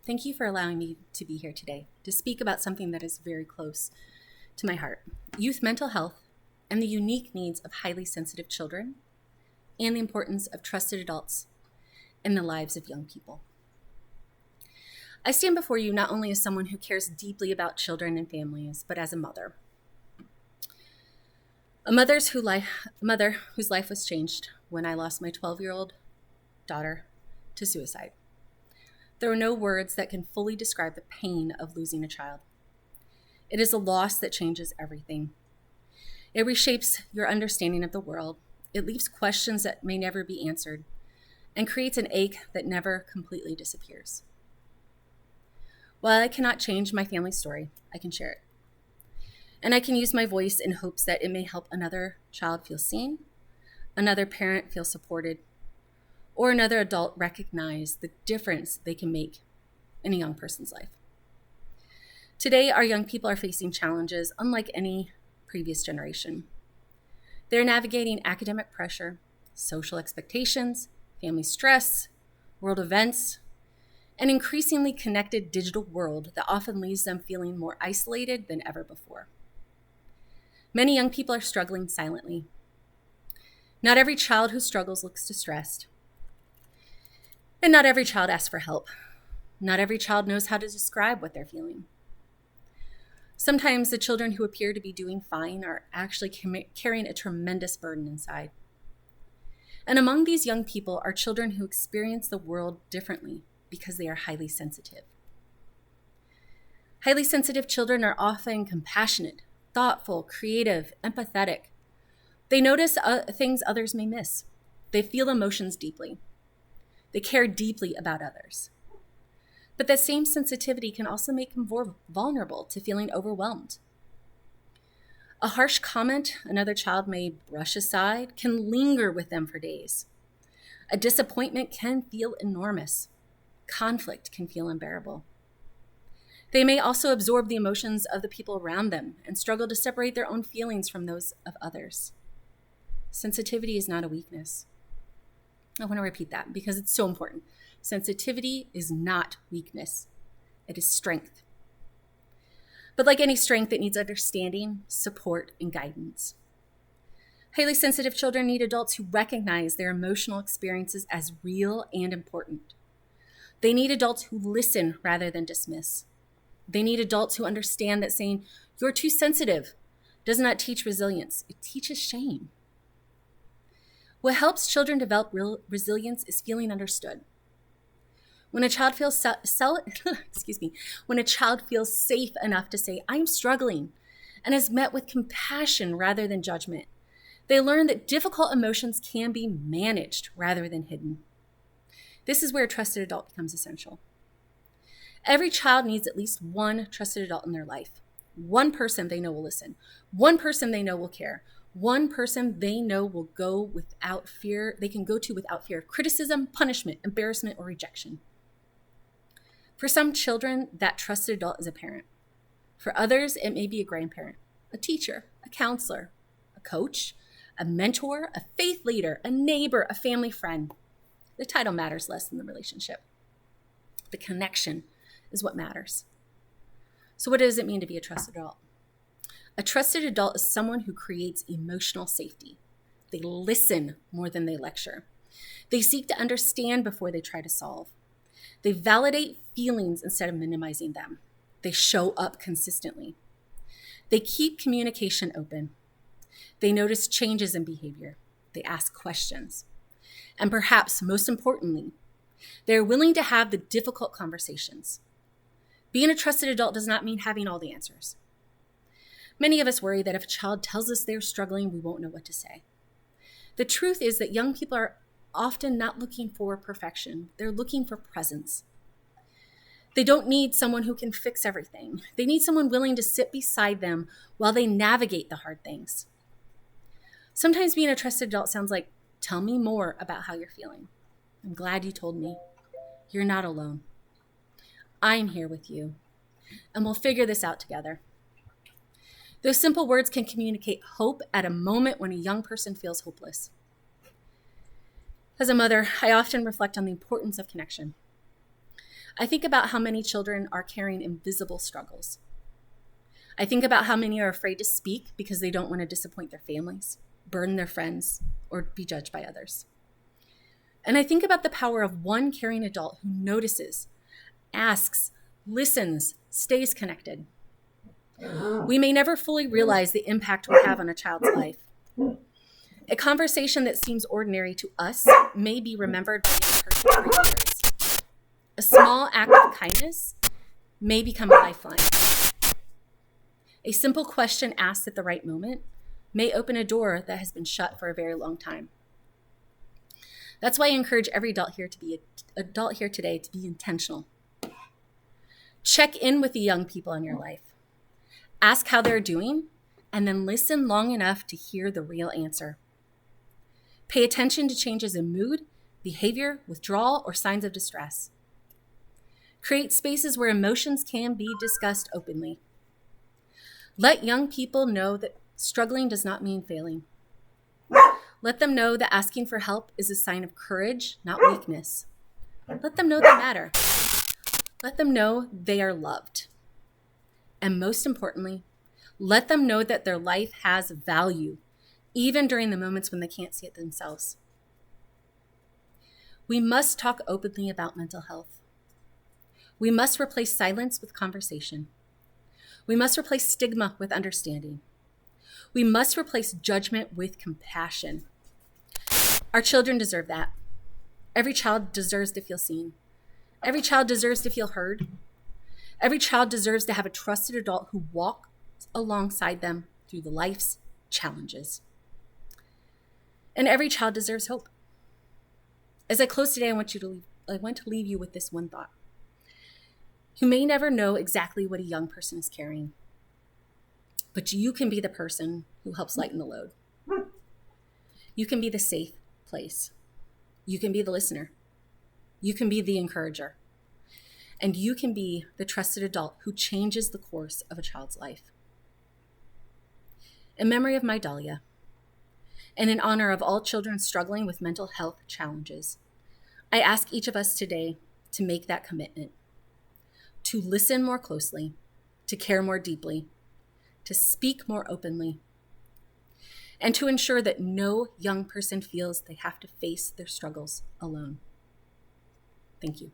Thank you for allowing me to be here today to speak about something that is very close to my heart: youth mental health and the unique needs of highly sensitive children, and the importance of trusted adults in the lives of young people. I stand before you not only as someone who cares deeply about children and families, but as a mother. A mother whose life was changed when I lost my 12-year-old daughter to suicide. There are no words that can fully describe the pain of losing a child. It is a loss that changes everything. It reshapes your understanding of the world. It leaves questions that may never be answered and creates an ache that never completely disappears. While I cannot change my family's story, I can share it. And I can use my voice in hopes that it may help another child feel seen, another parent feel supported, or another adult recognize the difference they can make in a young person's life. Today, our young people are facing challenges unlike any previous generation. They're navigating academic pressure, social expectations, family stress, world events, an increasingly connected digital world that often leaves them feeling more isolated than ever before. Many young people are struggling silently. Not every child who struggles looks distressed. And not every child asks for help. Not every child knows how to describe what they're feeling. Sometimes the children who appear to be doing fine are actually carrying a tremendous burden inside. And among these young people are children who experience the world differently because they are highly sensitive. Highly sensitive children are often compassionate, thoughtful, creative, empathetic. They notice things others may miss. They feel emotions deeply. They care deeply about others. But that same sensitivity can also make them more vulnerable to feeling overwhelmed. A harsh comment another child may brush aside can linger with them for days. A disappointment can feel enormous. Conflict can feel unbearable. They may also absorb the emotions of the people around them and struggle to separate their own feelings from those of others. Sensitivity is not a weakness. I want to repeat that because it's so important. Sensitivity is not weakness. It is strength. But like any strength, it needs understanding, support, and guidance. Highly sensitive children need adults who recognize their emotional experiences as real and important. They need adults who listen rather than dismiss. They need adults who understand that saying, "You're too sensitive," does not teach resilience. It teaches shame. What helps children develop real resilience is feeling understood. When a child feels when a child feels safe enough to say, "I'm struggling," and is met with compassion rather than judgment, they learn that difficult emotions can be managed rather than hidden. This is where a trusted adult becomes essential. Every child needs at least one trusted adult in their life. One person they know will listen. One person they know will care. One person they know will go without fear, they can go to without fear of criticism, punishment, embarrassment, or rejection. For some children, that trusted adult is a parent. For others, it may be a grandparent, a teacher, a counselor, a coach, a mentor, a faith leader, a neighbor, a family friend. The title matters less than the relationship. The connection is what matters. So what does it mean to be a trusted adult? A trusted adult is someone who creates emotional safety. They listen more than they lecture. They seek to understand before they try to solve. They validate feelings instead of minimizing them. They show up consistently. They keep communication open. They notice changes in behavior. They ask questions. And perhaps most importantly, they're willing to have the difficult conversations. Being a trusted adult does not mean having all the answers. Many of us worry that if a child tells us they're struggling, we won't know what to say. The truth is that young people are often not looking for perfection. They're looking for presence. They don't need someone who can fix everything. They need someone willing to sit beside them while they navigate the hard things. Sometimes being a trusted adult sounds like, "Tell me more about how you're feeling. I'm glad you told me. You're not alone. I'm here with you, and we'll figure this out together." Those simple words can communicate hope at a moment when a young person feels hopeless. As a mother, I often reflect on the importance of connection. I think about how many children are carrying invisible struggles. I think about how many are afraid to speak because they don't want to disappoint their families, burden their friends, or be judged by others. And I think about the power of one caring adult who notices, asks, listens, stays connected. We may never fully realize the impact we have on a child's life. A conversation that seems ordinary to us may be remembered by a person for years. A small act of kindness may become a lifeline. A simple question asked at the right moment may open a door that has been shut for a very long time. That's why I encourage every adult here today to be intentional. Check in with the young people in your life. Ask how they're doing, and then listen long enough to hear the real answer. Pay attention to changes in mood, behavior, withdrawal, or signs of distress. Create spaces where emotions can be discussed openly. Let young people know that struggling does not mean failing. Let them know that asking for help is a sign of courage, not weakness. Let them know they matter. Let them know they are loved. And most importantly, let them know that their life has value, even during the moments when they can't see it themselves. We must talk openly about mental health. We must replace silence with conversation. We must replace stigma with understanding. We must replace judgment with compassion. Our children deserve that. Every child deserves to feel seen. Every child deserves to feel heard. Every child deserves to have a trusted adult who walks alongside them through the life's challenges. And every child deserves hope. As I close today, I want to leave you with this one thought. You may never know exactly what a young person is carrying, but you can be the person who helps lighten the load. You can be the safe place. You can be the listener. You can be the encourager. And you can be the trusted adult who changes the course of a child's life. In memory of my Dahlia, and in honor of all children struggling with mental health challenges, I ask each of us today to make that commitment, to listen more closely, to care more deeply, to speak more openly, and to ensure that no young person feels they have to face their struggles alone. Thank you.